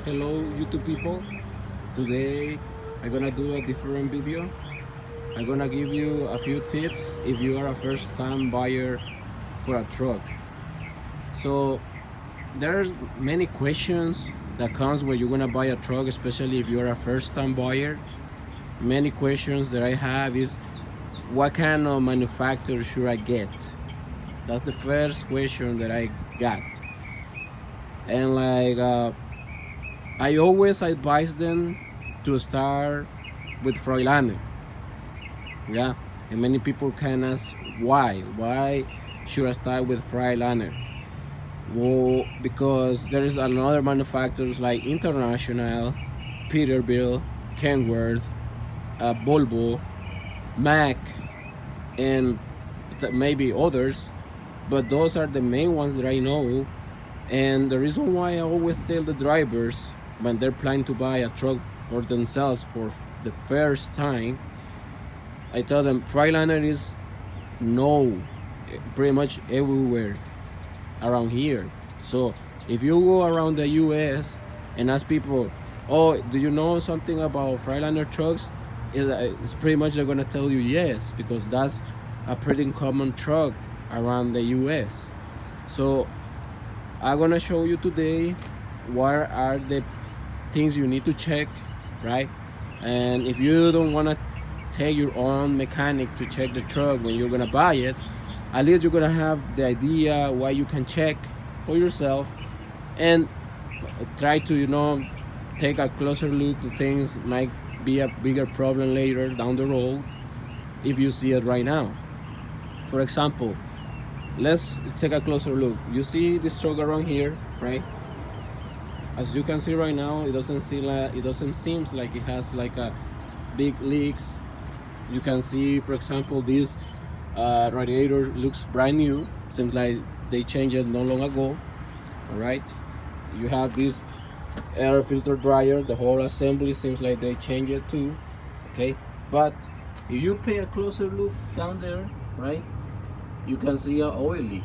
Hello YouTube people. Today I'm gonna do a different video. I'm gonna give you a few tips if you are a first time buyer for a truck. So there's many questions that comes when you're gonna buy a truck, especially if you're a first time buyer. Many questions that I have is what kind of manufacturer should I get? That's the first question that I got. And I always advise them to start with Freightliner. Yeah, and many people can ask why. Why should I start with Freightliner? Well, because there is another manufacturers like International, Peterbilt, Kenworth, Volvo, Mack, and maybe others. But those are the main ones that I know. And the reason why I always tell the drivers when they're planning to buy a truck for themselves for the first time, I tell them Freightliner is no pretty much everywhere around here. So if you go around the US and ask people, oh, do you know something about Freightliner trucks? It's pretty much they're gonna tell you yes, because that's a pretty common truck around the US. So I'm gonna show you today what are the things you need to check, right? And if you don't wanna take your own mechanic to check the truck when you're gonna buy it, at least you're gonna have the idea what you can check for yourself and try to, take a closer look to things might be a bigger problem later down the road if you see it right now. For example, let's take a closer look. You see this truck around here, right? As you can see right now, it doesn't seem like it has like a big leaks. You can see, for example, this radiator looks brand new. Seems like they changed it not long ago. All right. You have this air filter dryer. The whole assembly seems like they changed it too. Okay. But if you pay a closer look down there, right, you can see an oil leak.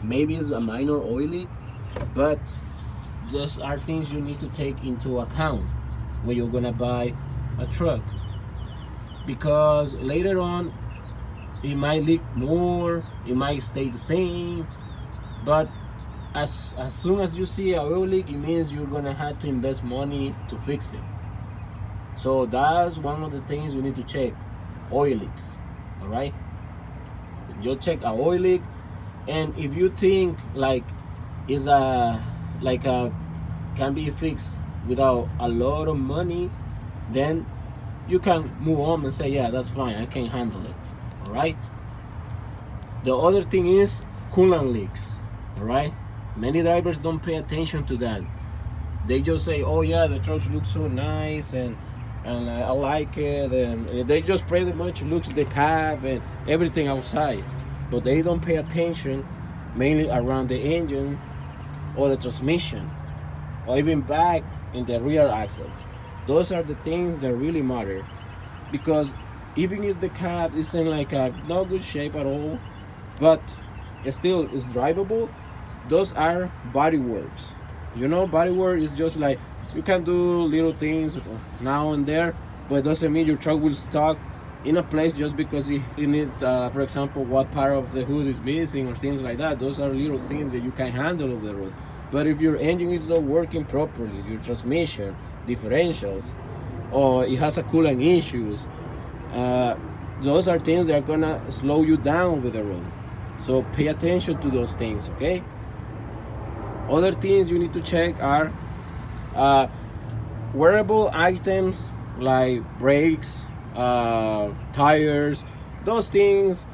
Maybe it's a minor oil leak, but those are things you need to take into account when you're gonna buy a truck, because later on it might leak more, it might stay the same, but as soon as you see an oil leak, it means you're gonna have to invest money to fix it. So that's one of the things you need to check: oil leaks. All right, you check a oil leak, and if you think like is a can be fixed without a lot of money, then you can move on and say, yeah, that's fine, I can handle it. All right. The other thing is coolant leaks. All right, many drivers don't pay attention to that. They just say, oh yeah, the truck looks so nice and I like it, and they just pretty much looks the cab and everything outside, but they don't pay attention mainly around the engine or the transmission or even back in the rear axles. Those are the things that really matter, because even if the cab isn't like a not good shape at all, but it still is drivable, those are body works. Body work is just like you can do little things now and there, but it doesn't mean your truck will stuck in a place just because it needs, for example, what part of the hood is missing or things like that. Those are little things that you can handle over the road. But if your engine is not working properly, your transmission, differentials, or it has a coolant issues, those are things that are gonna slow you down with the road. So pay attention to those things, okay? Other things you need to check are wearable items like brakes, tires, those things.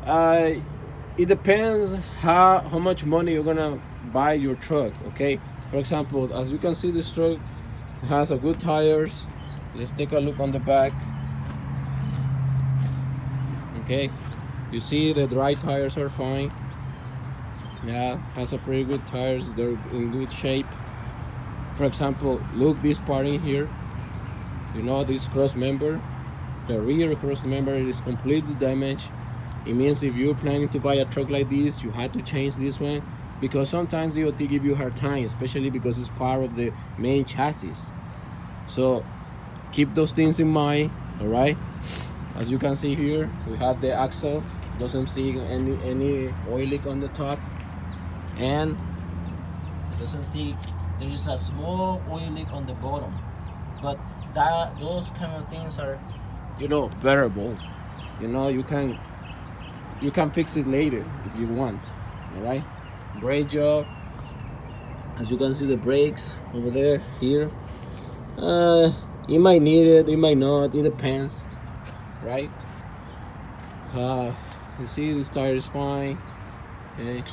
It depends how much money you're gonna buy your truck, okay? For example, as you can see, this truck has a good tires. Let's take a look on the back. Okay, you see the dry tires are fine. Yeah, has a pretty good tires, they're in good shape. For example, look this part in here. This cross member, the rear cross member is completely damaged. It means if you're planning to buy a truck like this, you have to change this one, because sometimes DOT give you hard time, especially because it's part of the main chassis. So keep those things in mind. All right, as you can see here, we have the axle, doesn't see any oil leak on the top, and it doesn't see there is a small oil leak on the bottom, but those kind of things are, bearable. You can fix it later if you want. All right, brake job, as you can see, the brakes over there, here, you might need it, you might not, it depends, right? You see this tire is fine. Okay,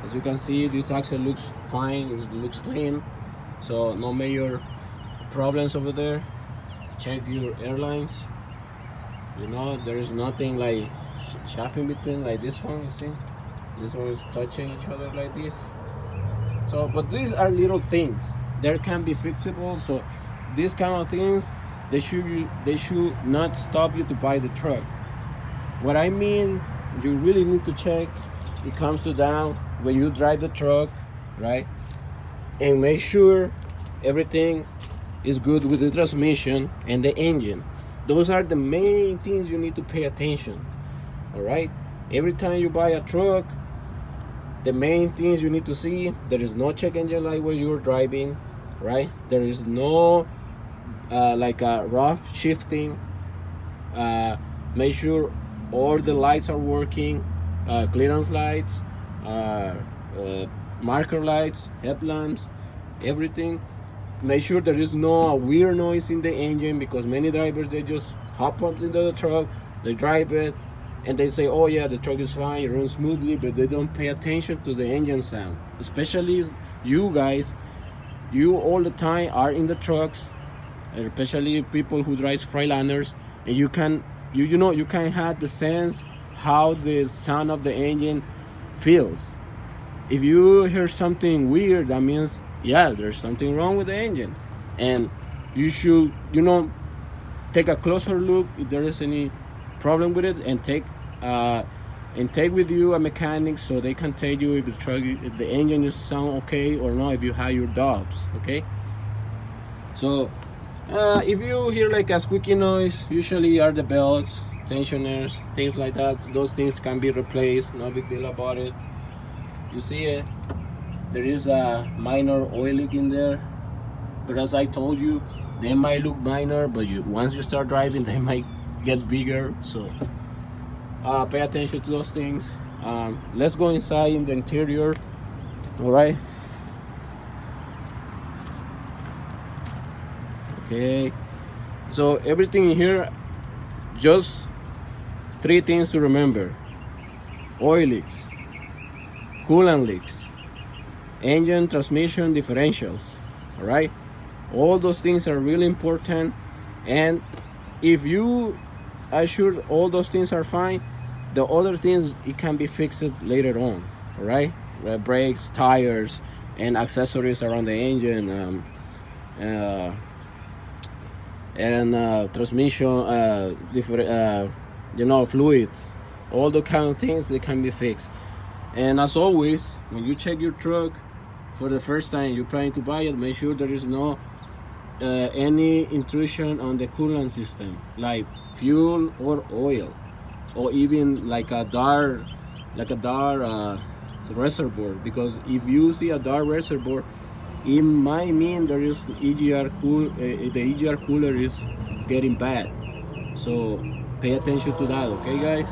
as you can see, this axle looks fine, it looks clean, so no major problems over there. Check your airlines. There is nothing like chafing between, like this one. You see, this one is touching each other like this. So, but these are little things, they can be fixable. So these kind of things, they should not stop you to buy the truck. What I mean, you really need to check, it comes to down when you drive the truck, right? And make sure everything is good with the transmission and the engine. Those are the main things you need to pay attention. All right, every time you buy a truck, the main things you need to see: there is no check engine light when you're driving, right? There is no like a rough shifting. Make sure all the lights are working, clearance lights, marker lights, headlamps, everything. Make sure there is no weird noise in the engine, because many drivers, they just hop up into the truck, they drive it, and they say, oh yeah, the truck is fine, it runs smoothly, but they don't pay attention to the engine sound. Especially you guys, you all the time are in the trucks, especially people who drive Freightliner, and you can have the sense how the sound of the engine feels. If you hear something weird, that means, yeah, there's something wrong with the engine, and you should take a closer look if there is any problem with it, and take with you a mechanic, so they can tell you if the engine is sound okay or not, if you have your doubts. Okay, so if you hear like a squeaky noise, usually are the belts, tensioners, things like that. Those things can be replaced, no big deal about it. You see it, there is a minor oil leak in there, but as I told you, they might look minor, but once you start driving, they might get bigger. So pay attention to those things. Let's go inside in the interior. All right, okay, so everything in here, just 3 things to remember: oil leaks, coolant leaks, engine, transmission, differentials. All right, all those things are really important, and if you are sure all those things are fine, the other things, it can be fixed later on. All right, brakes, tires, and accessories around the engine, and transmission, different fluids, all the kind of things, they can be fixed. And as always, when you check your truck for the first time, you're planning to buy it, make sure there is no any intrusion on the coolant system, like fuel or oil, or even like a dark reservoir. Because if you see a dark reservoir, it might mean there is EGR the EGR cooler is getting bad. So pay attention to that, okay, guys?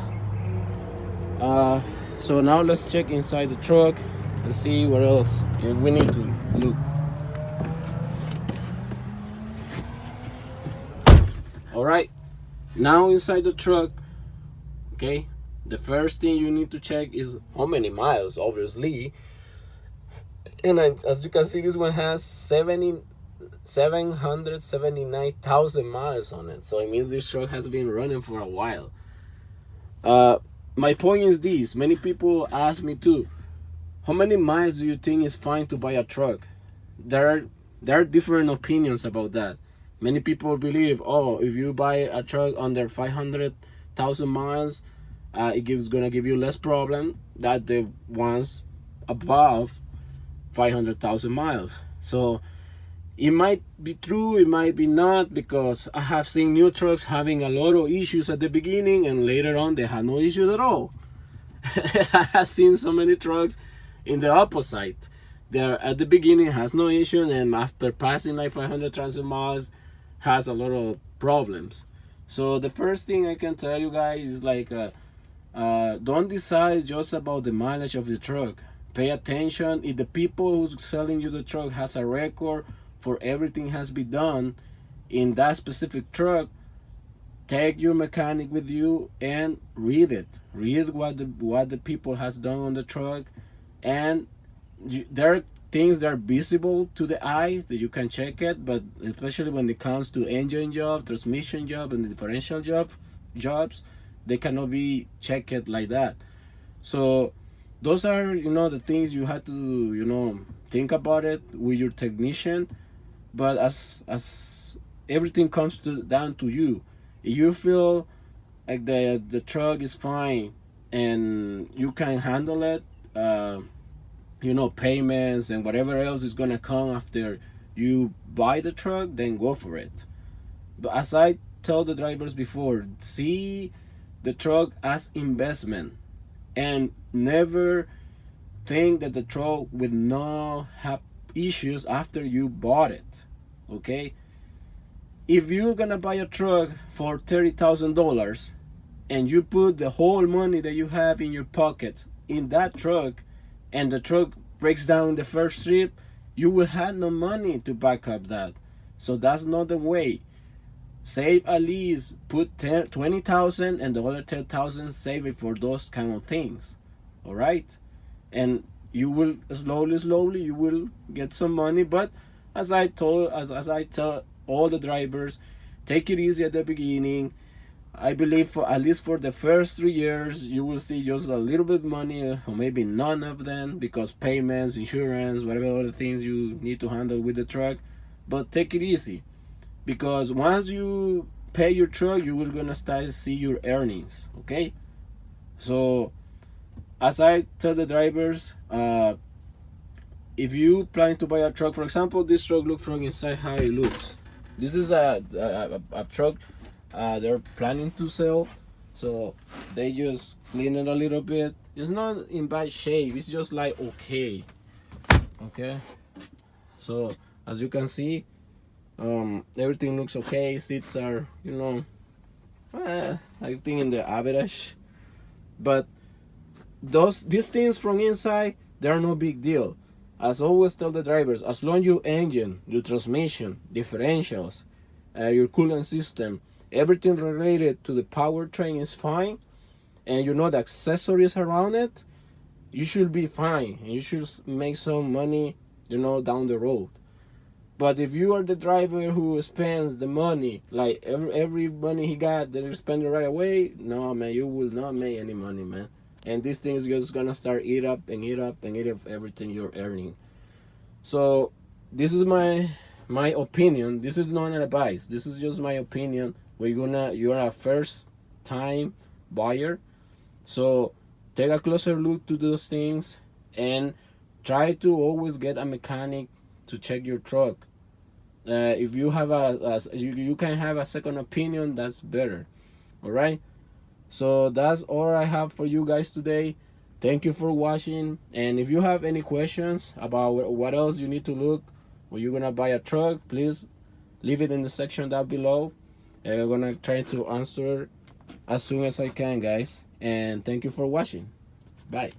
So now let's check inside the truck and see what else we need to look. All right, now inside the truck, okay, the first thing you need to check is how many miles, obviously. And as you can see, this one has 779,000 miles on it. So it means this truck has been running for a while. My point is this: many people ask me too, how many miles do you think is fine to buy a truck? There are different opinions about that. Many people believe, oh, if you buy a truck under 500,000 miles, it's gonna give you less problem. that the ones above 500,000 miles. So it might be true, it might be not, because I have seen new trucks having a lot of issues at the beginning and later on they had no issues at all. I have seen so many trucks in the opposite. They're at the beginning has no issue, and after passing like 500,000 miles has a lot of problems. So the first thing I can tell you guys is like don't decide just about the mileage of the truck. Pay attention if the people who's selling you the truck has a record for everything has been done in that specific truck. Take your mechanic with you and read it. Read what the people has done on the truck, and there are things that are visible to the eye that you can check it, but especially when it comes to engine job, transmission job, and the differential jobs, they cannot be checked like that. So those are the things you have to think about it with your technician. But as everything comes down to you, if you feel like the truck is fine and you can handle it, payments and whatever else is gonna come after you buy the truck, then go for it. But as I tell the drivers before, see the truck as investment, and never think that the truck will not have issues after you bought it. Okay, if you're gonna buy a truck for $30,000 and you put the whole money that you have in your pocket in that truck, and the truck breaks down in the first trip, you will have no money to back up that. So that's not the way. Save at least, put 20,000, and the other 10,000 save it for those kind of things. All right, and you will slowly you will get some money. But as I tell all the drivers, take it easy at the beginning. I believe for at least for the first 3 years you will see just a little bit money, or maybe none of them, because payments, insurance, whatever other things you need to handle with the truck. But take it easy, because once you pay your truck, you will gonna start to see your earnings. Okay, so as I tell the drivers, if you plan to buy a truck, for example, this truck, look from inside how it looks. This is a truck they're planning to sell, so they just clean it a little bit. It's not in bad shape, it's just like okay. So as you can see, everything looks okay. Seats are I think in the average, but these things from inside, they're no big deal. As I always tell the drivers, as long as your engine, your transmission, differentials, your coolant system, everything related to the powertrain is fine, and the accessories around it, you should be fine, and you should make some money down the road. But if you are the driver who spends the money, like every money he got, they spend it right away, no man, you will not make any money, man. And this thing is just gonna start eat up everything you're earning. So this is my opinion. This is not an advice. This is just my opinion. You're a first time buyer, so take a closer look to those things and try to always get a mechanic to check your truck. If you have you can have a second opinion, that's better. All right. So that's all I have for you guys today. Thank you for watching, and if you have any questions about what else you need to look when you're gonna buy a truck, please leave it in the section down below, and I'm gonna try to answer as soon as I can, guys. And thank you for watching. Bye.